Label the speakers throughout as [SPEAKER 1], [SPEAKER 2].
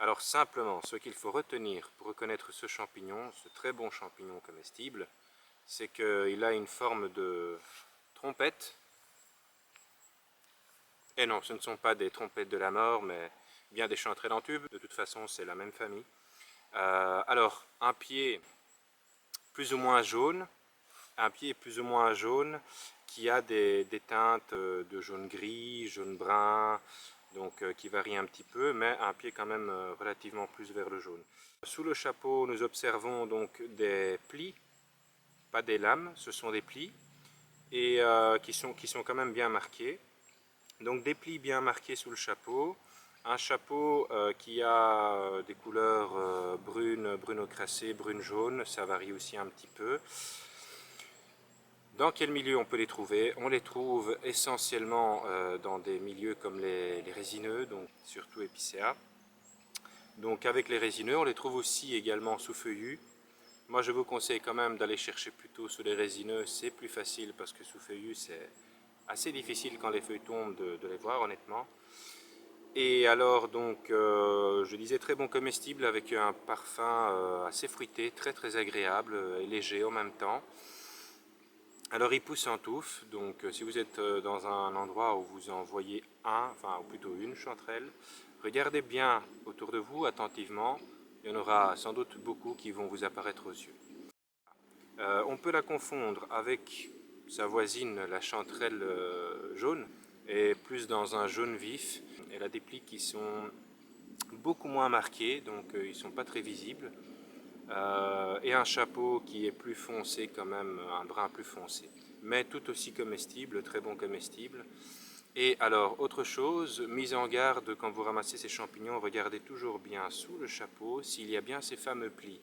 [SPEAKER 1] Alors simplement, ce qu'il faut retenir pour reconnaître ce champignon, ce très bon champignon comestible, c'est qu'il a une forme de trompette. Et non, ce ne sont pas des trompettes de la mort, mais bien des chanterelles en tube. De toute façon, c'est la même famille. Alors, un pied plus ou moins jaune, qui a des teintes de jaune-gris, jaune-brun, donc qui varient un petit peu, mais un pied quand même relativement plus vers le jaune. Sous le chapeau, nous observons donc des plis, pas des lames, ce sont des plis, et qui sont quand même bien marqués. Donc des plis bien marqués sous le chapeau, un chapeau qui a des couleurs brunes, brune ocracée, brune jaune, ça varie aussi un petit peu. Dans quel milieu on peut les trouver? On les trouve essentiellement dans des milieux comme les résineux, donc surtout épicéa. Donc avec les résineux, on les trouve aussi également sous feuillus. Moi je vous conseille quand même d'aller chercher plutôt sous les résineux, c'est plus facile parce que sous feuillus c'est assez difficile quand les feuilles tombent de les voir honnêtement. Et alors donc je disais très bon comestible avec un parfum assez fruité, très agréable et léger en même temps. Alors il pousse en touffe, donc si vous êtes dans un endroit où vous en voyez ou plutôt une chanterelle, regardez bien autour de vous attentivement, il y en aura sans doute beaucoup qui vont vous apparaître aux yeux. On peut la confondre avec sa voisine, la chanterelle jaune, et plus dans un jaune vif. Elle a des plis qui sont beaucoup moins marqués, donc ils ne sont pas très visibles. Et un chapeau qui est plus foncé quand même, un brun plus foncé. Mais tout aussi comestible, très bon comestible. Et alors, autre chose, mise en garde quand vous ramassez ces champignons, regardez toujours bien sous le chapeau s'il y a bien ces fameux plis.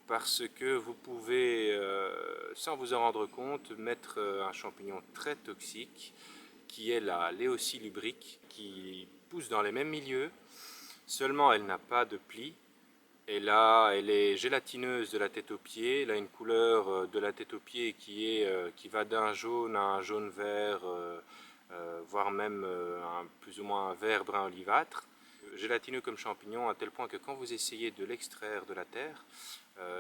[SPEAKER 1] Parce que vous pouvez, sans vous en rendre compte, mettre un champignon très toxique qui est la Léocie qui pousse dans les mêmes milieux, seulement elle n'a pas de plis. Et là, elle est gélatineuse de la tête aux pieds. Elle a une couleur de la tête aux pieds qui va d'un jaune à un jaune vert, voire même plus ou moins un vert brun olivâtre. Gélatineux comme champignon à tel point que quand vous essayez de l'extraire de la terre,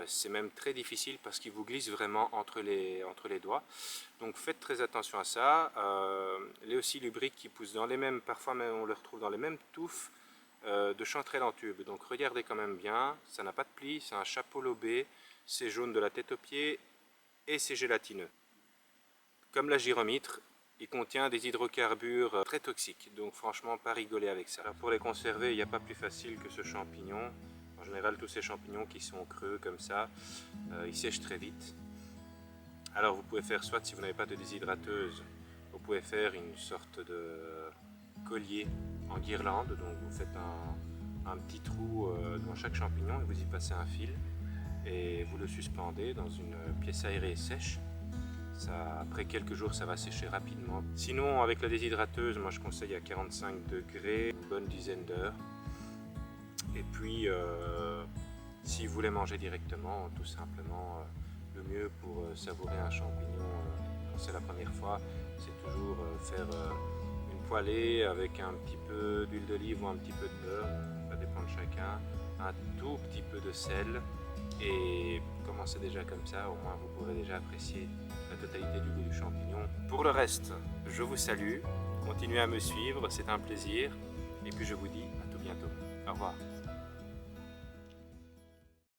[SPEAKER 1] c'est même très difficile parce qu'il vous glisse vraiment entre les doigts. Donc faites très attention à ça. Léocie lubrique qui pousse dans les mêmes, parfois même on le retrouve dans les mêmes touffes de chanterelle en tube. Donc regardez quand même bien, ça n'a pas de plis, c'est un chapeau lobé, c'est jaune de la tête aux pieds et c'est gélatineux. Comme la gyromitre, il contient des hydrocarbures très toxiques, donc franchement pas rigoler avec ça. Alors pour les conserver, il n'y a pas plus facile que ce champignon. En général, tous ces champignons qui sont creux comme ça, ils sèchent très vite. Alors vous pouvez faire, soit si vous n'avez pas de déshydrateuse, vous pouvez faire une sorte de collier en guirlande, donc vous faites un petit trou dans chaque champignon et vous y passez un fil et vous le suspendez dans une pièce aérée sèche. Ça, après quelques jours, ça va sécher rapidement. Sinon, avec la déshydrateuse, moi je conseille à 45 degrés, une bonne dizaine d'heures. Et puis, si vous voulez manger directement, tout simplement, le mieux pour savourer un champignon quand c'est la première fois, c'est toujours faire une poêlée avec un petit peu d'huile d'olive ou un petit peu de beurre, ça dépend de chacun, un tout petit peu de sel, et commencez déjà comme ça, au moins vous pourrez déjà apprécier la totalité du goût du champignon. Pour le reste, je vous salue, continuez à me suivre, c'est un plaisir, et puis je vous dis à tout bientôt. Au revoir.